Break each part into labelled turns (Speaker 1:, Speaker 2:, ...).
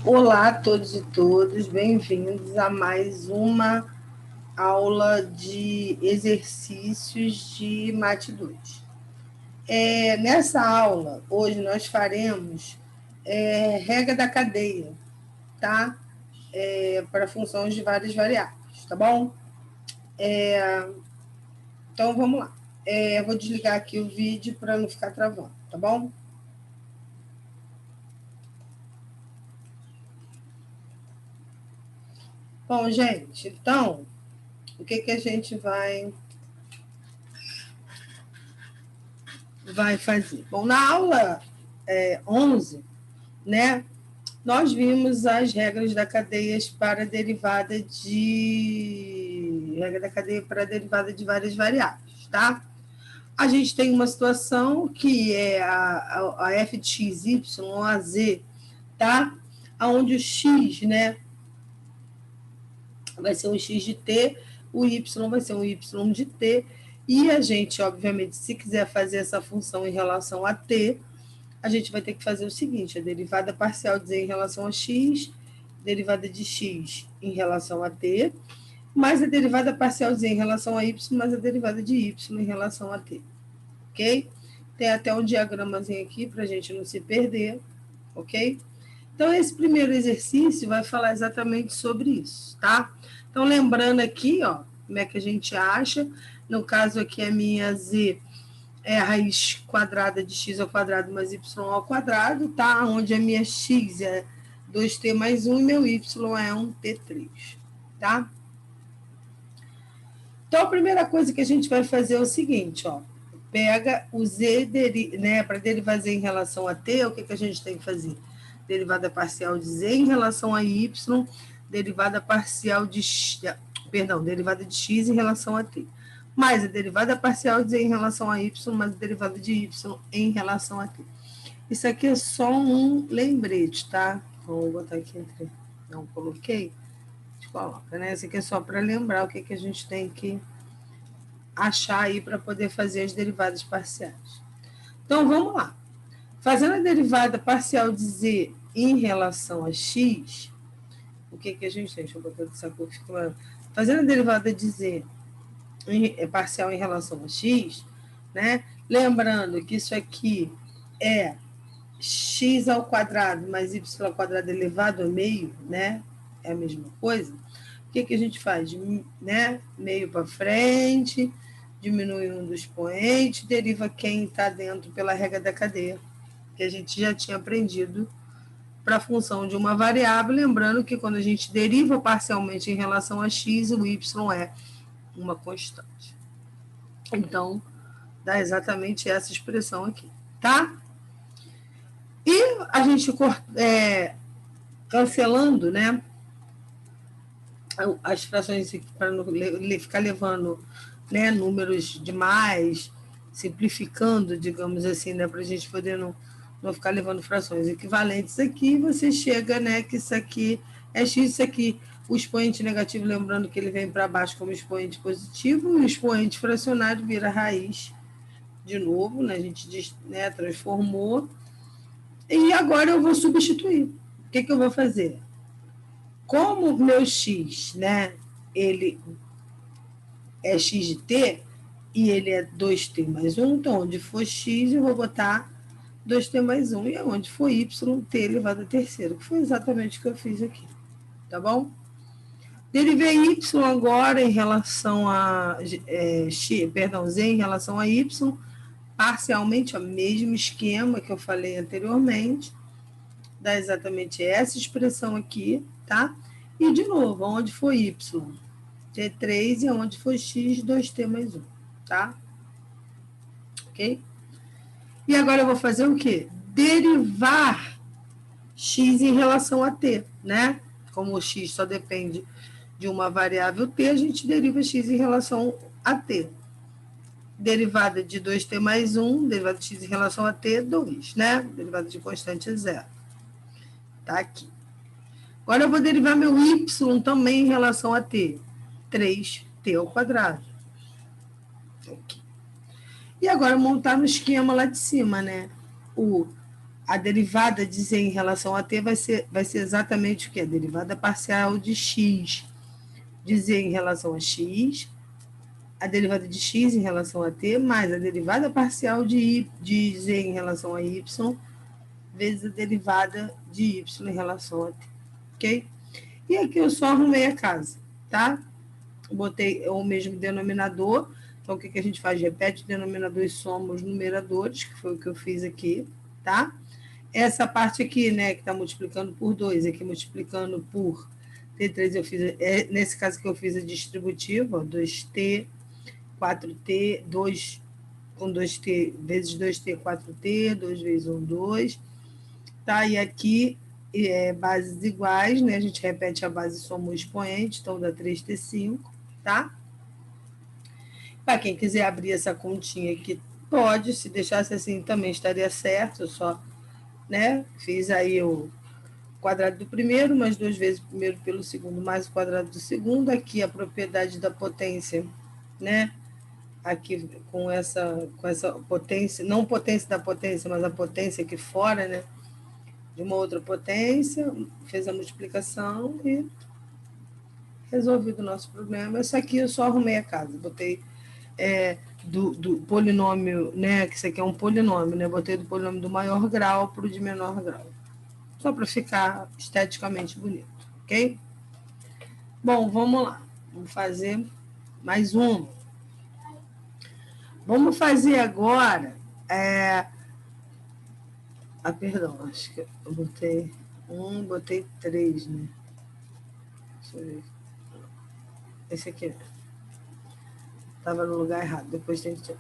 Speaker 1: Olá a todos e todas, bem-vindos a mais uma aula de exercícios de Mate 2. Nessa aula, hoje nós faremos regra da cadeia, tá? Para funções de várias variáveis, tá bom? Então, vamos lá. Vou desligar aqui o vídeo para não ficar travando, tá bom? Bom, gente, então, o que a gente vai fazer? Bom, na aula 11, né, nós vimos as regras da cadeia para derivada de várias variáveis, tá? A gente tem uma situação que é a f de x, y, a z, tá? Onde o x, né, vai ser um x de t, o y vai ser um y de t, e a gente, obviamente, se quiser fazer essa função em relação a t, a gente vai ter que fazer o seguinte: a derivada parcial de z em relação a x, derivada de x em relação a t, mais a derivada parcial de z em relação a y, mais a derivada de y em relação a t. Ok? Tem até um diagramazinho aqui para a gente não se perder, ok? Então, esse primeiro exercício vai falar exatamente sobre isso, tá? Então, lembrando aqui, ó, como é que a gente acha. No caso aqui, a minha z é a raiz quadrada de x ao quadrado mais y ao quadrado, tá? Onde a minha x é 2t mais 1 e meu y é 1t3, tá? Então, a primeira coisa que a gente vai fazer é o seguinte, ó. Pega o z, né, para derivar z em relação a t, o que a gente tem que fazer? Derivada parcial de z em relação a y, derivada parcial de derivada de x em relação a t. Mais a derivada parcial de z em relação a y, mais a derivada de y em relação a t. Isso aqui é só um lembrete, tá? Vou botar aqui entre... Não coloquei? A gente coloca, né? Isso aqui é só para lembrar o que a gente tem que achar aí para poder fazer as derivadas parciais. Então, vamos lá. Fazendo a derivada parcial de z em relação a x, o que a gente tem? Deixa eu botar essa cor que fica... Fazendo a derivada de z parcial em relação a x, né? Lembrando que isso aqui é x ao quadrado mais y ao quadrado elevado a meio, né? É a mesma coisa. O que a gente faz? Né? Meio para frente, diminui um dos expoentes, deriva quem está dentro pela regra da cadeia, que a gente já tinha aprendido para a função de uma variável, lembrando que quando a gente deriva parcialmente em relação a x, o y é uma constante. Então, dá exatamente essa expressão aqui, tá? E a gente cancelando, né, as frações para não ficar levando, né, números demais, simplificando, digamos assim, né, para a gente poder não ficar levando frações equivalentes aqui, você chega, né, que isso aqui é x, isso aqui, o expoente negativo, lembrando que ele vem para baixo como expoente positivo, e o expoente fracionário vira raiz de novo, né, a gente, né, transformou, e agora eu vou substituir. O que eu vou fazer? Como o meu x, né, ele é x de t, e ele é 2t mais 1, então onde for x, eu vou botar 2t mais 1, e onde for y, t elevado a terceiro, que foi exatamente o que eu fiz aqui, tá bom? Derivei y agora em relação a z em relação a y, parcialmente, o mesmo esquema que eu falei anteriormente, dá exatamente essa expressão aqui, tá? E, de novo, onde for y, t3, e onde for x, 2t mais 1, tá? Ok? E agora eu vou fazer o quê? Derivar x em relação a t, né? Como o x só depende de uma variável t, a gente deriva x em relação a t. Derivada de 2t mais 1, derivada de x em relação a t, 2, né? Derivada de constante é 0. Tá aqui. Agora eu vou derivar meu y também em relação a t. 3t ao quadrado. Aqui. E agora montar no esquema lá de cima, né? O a derivada de z em relação a t vai ser exatamente o que? A derivada parcial de x de z em relação a x, a derivada de x em relação a t, mais a derivada parcial de z em relação a y, vezes a derivada de y em relação a t, ok? E aqui eu só arrumei a casa, tá? Botei o mesmo denominador, então o que a gente faz? Repete o denominador e soma os numeradores, que foi o que eu fiz aqui, tá? Essa parte aqui, né, que está multiplicando por 2, aqui multiplicando por T3, eu fiz, nesse caso que eu fiz a distributiva, ó, 2T, 4T, 2 com 2T, vezes 2T, 4T, 2 vezes 1, 2, tá? E aqui, bases iguais, né, a gente repete a base e soma o expoente, então dá 3T5, tá? Para quem quiser abrir essa continha aqui, pode, se deixasse assim também estaria certo, eu só, né, fiz aí o quadrado do primeiro, mais 2 vezes o primeiro pelo segundo, mais o quadrado do segundo, aqui a propriedade da potência, né, aqui com essa potência, não potência da potência, mas a potência aqui fora, né, de uma outra potência, fez a multiplicação e resolvido o nosso problema. Isso aqui eu só arrumei a casa, botei do polinômio, né, que isso aqui é um polinômio, né, botei do polinômio do maior grau para o de menor grau, só para ficar esteticamente bonito, ok? Bom, vamos lá, vamos fazer mais um. Vamos fazer agora, perdão, acho que eu botei botei 3, né? Deixa eu ver. Esse aqui estava no lugar errado, depois tem que tirar.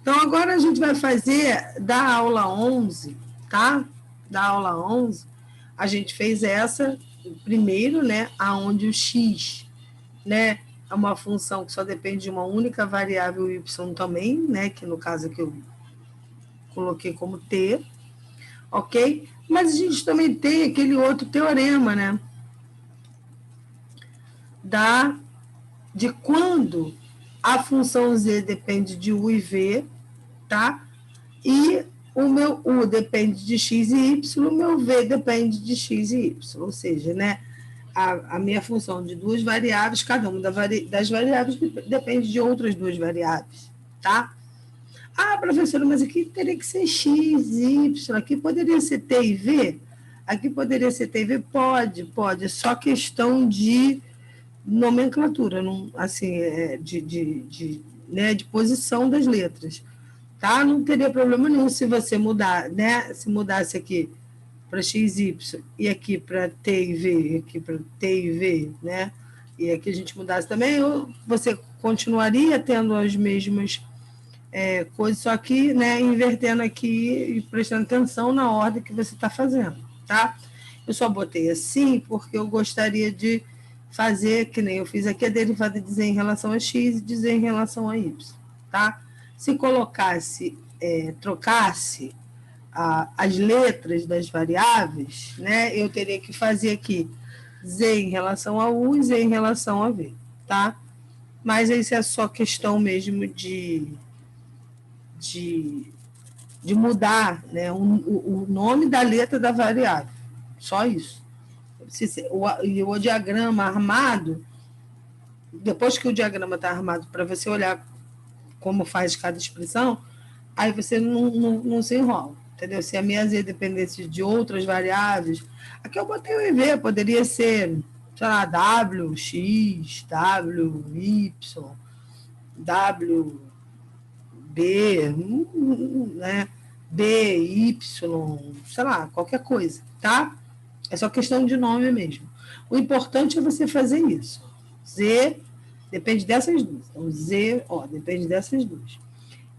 Speaker 1: Então, agora a gente vai fazer da aula 11, tá? Da aula 11, a gente fez essa primeiro, né? Aonde o x, né? É uma função que só depende de uma única variável y também, né? Que no caso aqui eu coloquei como t, ok? Mas a gente também tem aquele outro teorema, né? De quando a função z depende de u e v, tá? E o meu u depende de x e y, o meu v depende de x e y, ou seja, né? A minha função de duas variáveis, cada uma das variáveis depende de outras duas variáveis, tá? Ah, professora, mas aqui teria que ser x, y, aqui poderia ser t e v? Aqui poderia ser t e v? Pode, é só questão de nomenclatura, não, assim, de posição das letras, tá? Não teria problema nenhum se você mudar, né? Se mudasse aqui para x, y, e aqui para t e v, aqui para t e v, né? E aqui a gente mudasse também, você continuaria tendo as mesmas coisas, só que, né, invertendo aqui e prestando atenção na ordem que você está fazendo, tá? Eu só botei assim porque eu gostaria de fazer, que nem eu fiz aqui, a derivada de z em relação a x e de z em relação a y, tá? Se colocasse, trocasse as letras das variáveis, né, eu teria que fazer aqui z em relação a u e z em relação a v, tá? Mas isso é só questão mesmo de mudar, né, o nome da letra da variável, só isso. E o diagrama armado, depois que o diagrama está armado para você olhar como faz cada expressão, aí você não se enrola, entendeu? Se a minha z dependesse de outras variáveis, aqui eu botei o EV, poderia ser, sei lá, W, X, W, Y, W, B, né? B, Y, sei lá, qualquer coisa, tá? É só questão de nome mesmo. O importante é você fazer isso. Z depende dessas duas. Então, Z, depende dessas duas.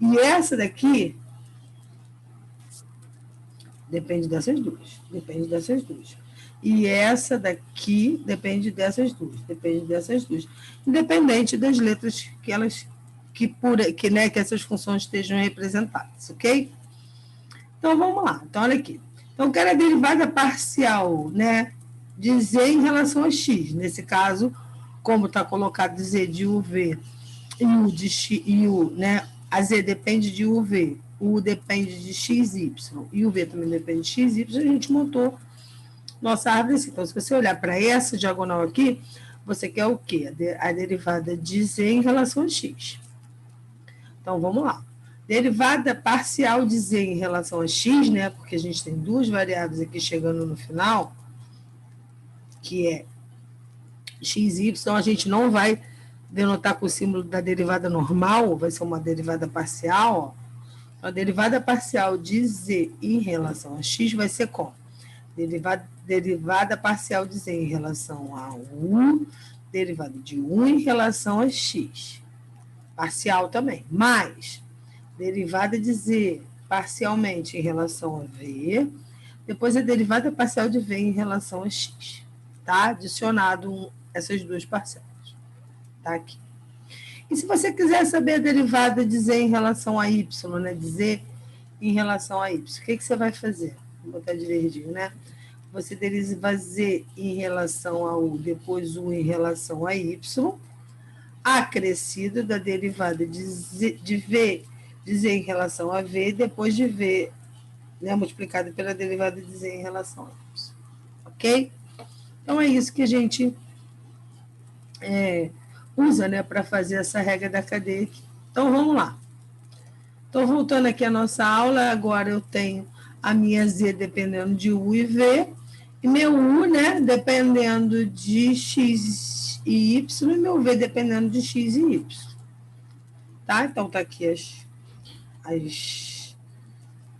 Speaker 1: E essa daqui depende dessas duas. Depende dessas duas. E essa daqui depende dessas duas. Depende dessas duas. Independente das letras que essas funções estejam representadas, ok? Então, vamos lá. Então, olha aqui. Então, eu quero a derivada parcial, né, de z em relação a x. Nesse caso, como está colocado z de uv e u de x, e u, né, a z depende de uv U depende de XY e o V também depende de XY, a gente montou nossa árvore assim. Então, se você olhar para essa diagonal aqui, você quer o quê? A derivada de Z em relação a X. Então, vamos lá. Derivada parcial de Z em relação a X, né? Porque a gente tem duas variáveis aqui chegando no final, que é X e Y, a gente não vai denotar com o símbolo da derivada normal, vai ser uma derivada parcial, ó. A derivada parcial de Z em relação a X vai ser como? Derivada parcial de Z em relação a U, derivada de U em relação a X. Parcial também. Mais derivada de Z parcialmente em relação a V, depois a derivada parcial de V em relação a X. Tá? Adicionado essas duas parcelas. Tá aqui. E se você quiser saber a derivada de Z em relação a Y, né? De Z em relação a Y, o que você vai fazer? Vou botar de verdinho, né? Você deriva Z em relação a U, depois U em relação a Y, acrescido da derivada de V de Z em relação a V, depois de V, né, multiplicado pela derivada de Z em relação a Y. Ok? Então, é isso que a gente usa, né, para fazer essa regra da cadeia aqui. Então, vamos lá. Estou voltando aqui à nossa aula, agora eu tenho a minha Z dependendo de U e V, e meu U, né, dependendo de X e Y, e meu V dependendo de X e Y. Tá? Então, tá aqui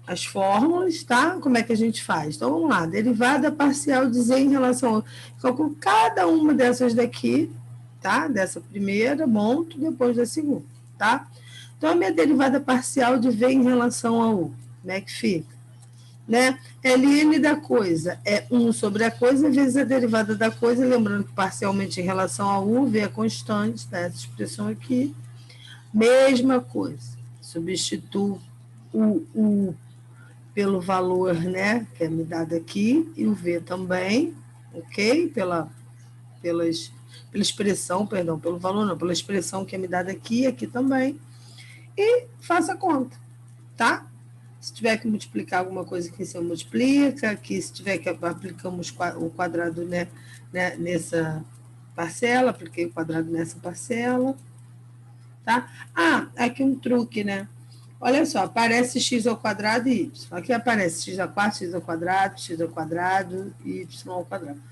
Speaker 1: as fórmulas, tá? Como é que a gente faz? Então, vamos lá. Derivada parcial de Z em relação a... Calculo cada uma dessas daqui, tá? Dessa primeira, monto, depois da segunda, tá? Então, a minha derivada parcial de V em relação a U, como é que fica? Né? Ln da coisa é 1 sobre a coisa vezes a derivada da coisa, lembrando que parcialmente em relação a U, V é constante, tá? Essa expressão aqui. Mesma coisa. Substituo o U pelo valor, né, que é me dado aqui, e o V também, ok? Pela expressão, perdão, pelo valor não, pela expressão que é me dada aqui, aqui também. E faça a conta, tá? Se tiver que multiplicar alguma coisa aqui, você multiplica. Aqui, se tiver que aplicamos o quadrado, né, nessa parcela, apliquei o quadrado nessa parcela. Tá? Ah, aqui um truque, né? Olha só, aparece x ao quadrado e y. Aqui aparece x a 4, x ao quadrado e y ao quadrado.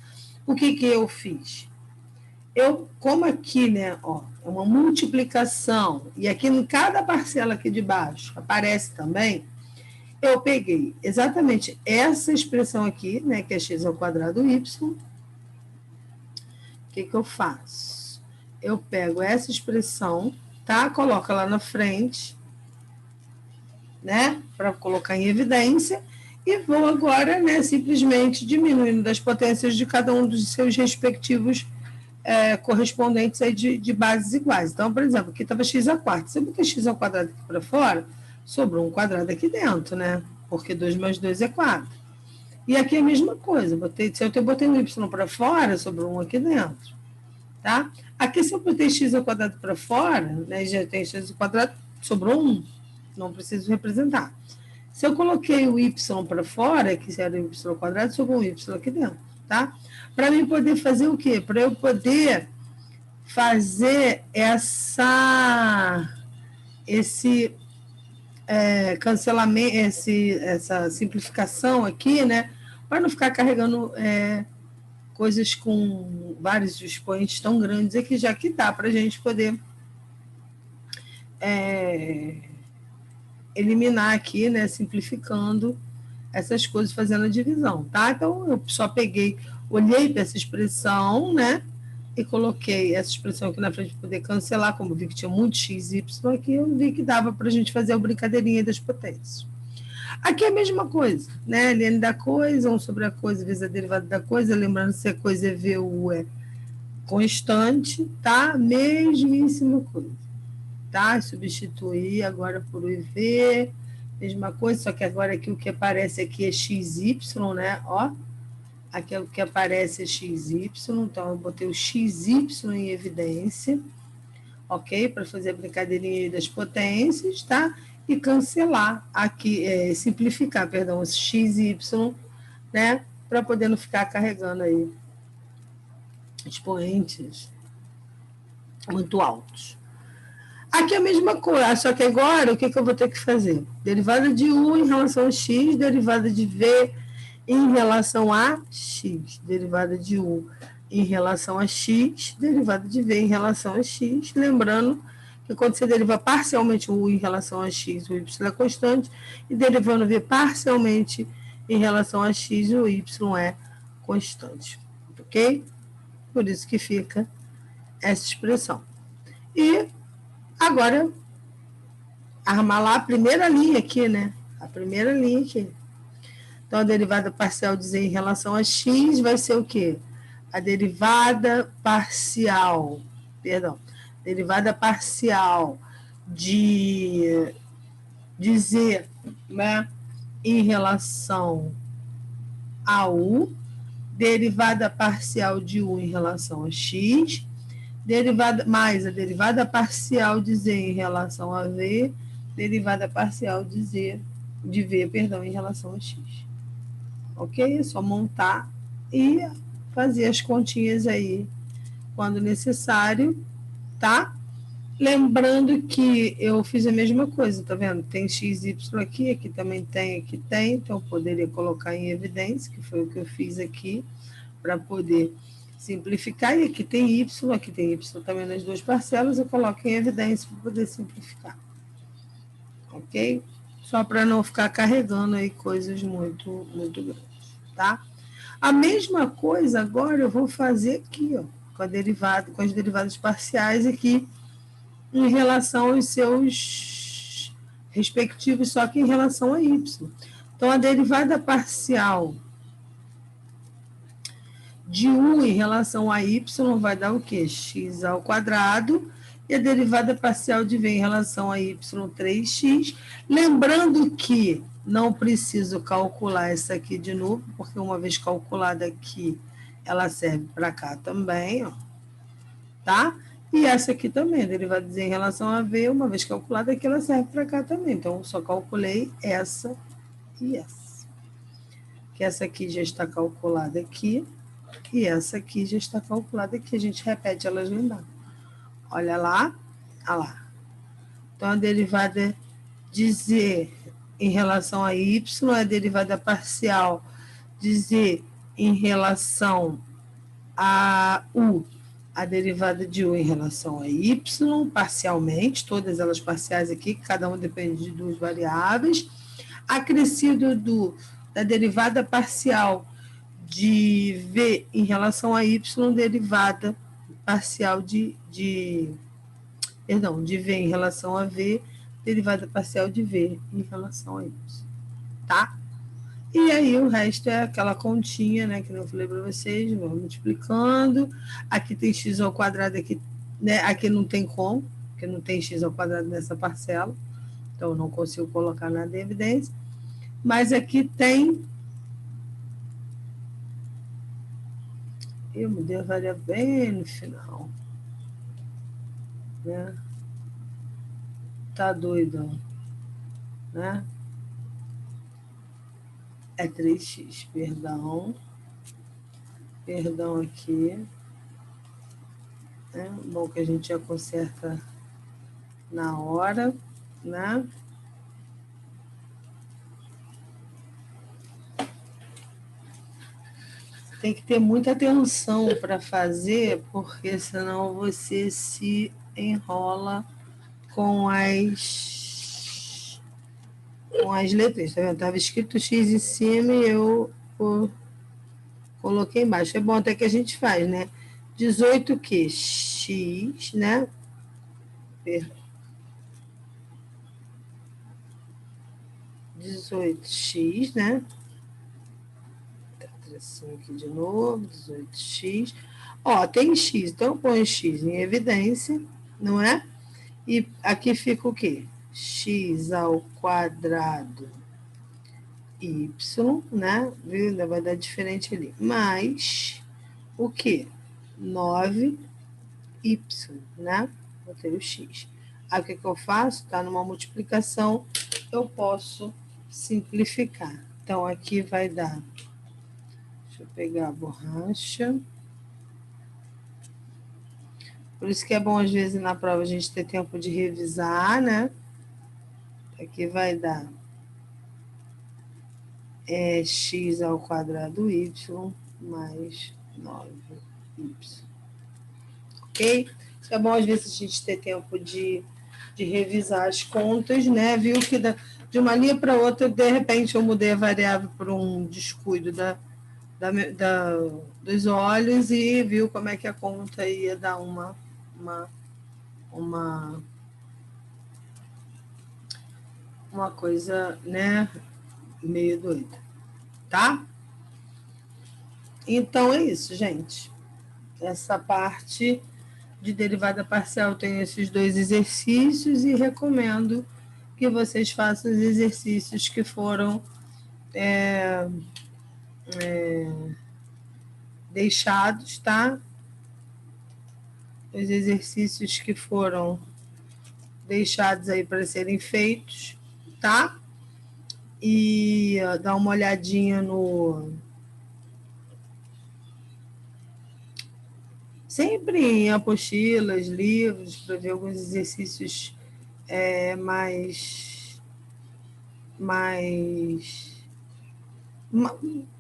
Speaker 1: O que eu fiz? Como aqui, né, ó, é uma multiplicação, e aqui em cada parcela aqui de baixo aparece também, eu peguei exatamente essa expressão aqui, né, que é x ao quadrado y. O que eu faço? Eu pego essa expressão, tá? Coloca lá na frente, né, para colocar em evidência, e vou agora, né, simplesmente diminuindo das potências de cada um dos seus respectivos correspondentes aí de bases iguais. Então, por exemplo, aqui estava x a 4. Se eu botar x ao quadrado aqui para fora, sobrou um quadrado aqui dentro, né? Porque 2 mais 2 é 4. E aqui é a mesma coisa. Se eu botei um y para fora, sobrou um aqui dentro. Tá? Aqui, se eu botei x ao quadrado para fora, né, já tem x ao quadrado, sobrou 1. Não preciso representar. Se eu coloquei o y para fora, que era o y ao quadrado, sobrou um y aqui dentro. Tá? Para mim poder fazer o quê? Para eu poder fazer esse cancelamento, essa simplificação aqui, né? Para não ficar carregando coisas com vários expoentes tão grandes aqui, já que dá para a gente poder eliminar aqui, né? Simplificando essas coisas, fazendo a divisão, tá? Então, eu só peguei, olhei para essa expressão, né? E coloquei essa expressão aqui na frente para poder cancelar, como eu vi que tinha muito x e y aqui, eu vi que dava para a gente fazer a brincadeirinha das potências. Aqui é a mesma coisa, né? Ln da coisa, 1 sobre a coisa vezes a derivada da coisa, lembrando se a coisa é V ou U é constante, tá? Mesmíssima coisa, tá? Substituir agora por U e V, mesma coisa, só que agora aqui o que aparece aqui é XY, né? Ó, aquilo que aparece é XY, então eu botei o XY em evidência, ok? Para fazer a brincadeirinha das potências, tá? e cancelar aqui, simplificar, perdão, os x e y, né? Para poder não ficar carregando aí expoentes muito altos. Aqui é a mesma coisa, só que agora o que eu vou ter que fazer? Derivada de u em relação a x, derivada de v em relação a x, derivada de u em relação a x, derivada de v em relação a x, lembrando que quando você deriva parcialmente o u em relação a x, o y é constante, e derivando v parcialmente em relação a x, o y é constante, ok? Por isso que fica essa expressão. E agora, armar lá a primeira linha aqui, né? A primeira linha aqui. Então, a derivada parcial de z em relação a x vai ser o quê? A derivada parcial, derivada parcial de z, né, em relação a u, derivada parcial de u em relação a x, derivada, mais a derivada parcial de z em relação a v, derivada parcial de v, em relação a x. Ok? É só montar e fazer as continhas aí quando necessário, tá? Lembrando que eu fiz a mesma coisa, tá vendo? Tem x, y aqui também tem, então eu poderia colocar em evidência, que foi o que eu fiz aqui, para poder simplificar, e aqui tem y também nas duas parcelas, eu coloco em evidência para poder simplificar. Ok? Só para não ficar carregando aí coisas muito grandes, tá? A mesma coisa agora eu vou fazer aqui, ó, com as derivadas parciais aqui, em relação aos seus respectivos, só que em relação a y. Então, a derivada parcial de u em relação a y vai dar o quê? X ao quadrado, e a derivada parcial de v em relação a y, 3x. Lembrando que não preciso calcular essa aqui de novo, porque uma vez calculada aqui, ela serve para cá também, ó, tá? E essa aqui também, a derivada de z em relação a v, uma vez calculada aqui, ela serve para cá também. Então, eu só calculei essa e essa. Que essa aqui já está calculada aqui, e essa aqui já está calculada aqui. A gente repete elas lá embaixo. Olha lá, olha lá. Então, a derivada de z em relação a y, a derivada parcial de z em relação a u, a derivada de u em relação a y, parcialmente, todas elas parciais aqui, cada uma depende de duas variáveis, acrescido da derivada parcial de v em relação a y, derivada parcial de v em relação a v, derivada parcial de v em relação a y, tá? E aí o resto é aquela continha, né, que eu falei para vocês, vamos multiplicando. Aqui tem x ao quadrado, aqui, né, aqui não tem como, porque não tem x ao quadrado nessa parcela, então eu não consigo colocar nada em evidência. Mas aqui tem... Eu mudei a variável bem no final, né? Tá doidão, né? É 3x, perdão aqui, né? Bom que a gente já conserta na hora, né? Tem que ter muita atenção para fazer, porque senão você se enrola com as letras, tá vendo? Estava escrito X em cima e eu coloquei embaixo. É bom até que a gente faz, né? 18 que? X, né? Perdão. 18x, né? Tá tracinho aqui de novo, 18x. Ó, tem x, então eu ponho x em evidência, não é? E aqui fica o quê? X ao quadrado y, né? Viu? Ainda vai dar diferente ali. Mais o quê? 9y, né? Vou ter o x. Aí o que eu faço? Tá numa multiplicação, eu posso simplificar. Então, aqui vai dar... Deixa eu pegar a borracha. Por isso que é bom, às vezes, na prova, a gente ter tempo de revisar, né? Aqui vai dar x ao quadrado y mais 9y. Ok? Isso é bom, às vezes, a gente ter tempo de revisar as contas, né? Viu que de uma linha para outra, de repente, eu mudei a variável por um descuido dos olhos e viu como é que a conta ia dar uma coisa, né, meio doida, tá? Então, é isso, gente. Essa parte de derivada parcial tem esses 2 exercícios e recomendo que vocês façam os exercícios que foram deixados, tá? Os exercícios que foram deixados aí para serem feitos, tá? E dá uma olhadinha sempre em apostilas, livros, para ver alguns exercícios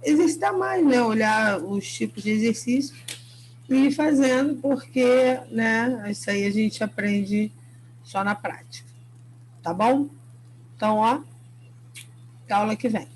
Speaker 1: exercitar mais, né? Olhar os tipos de exercício e ir fazendo, porque, né, isso aí a gente aprende só na prática, tá bom? Então, ó, até aula que vem.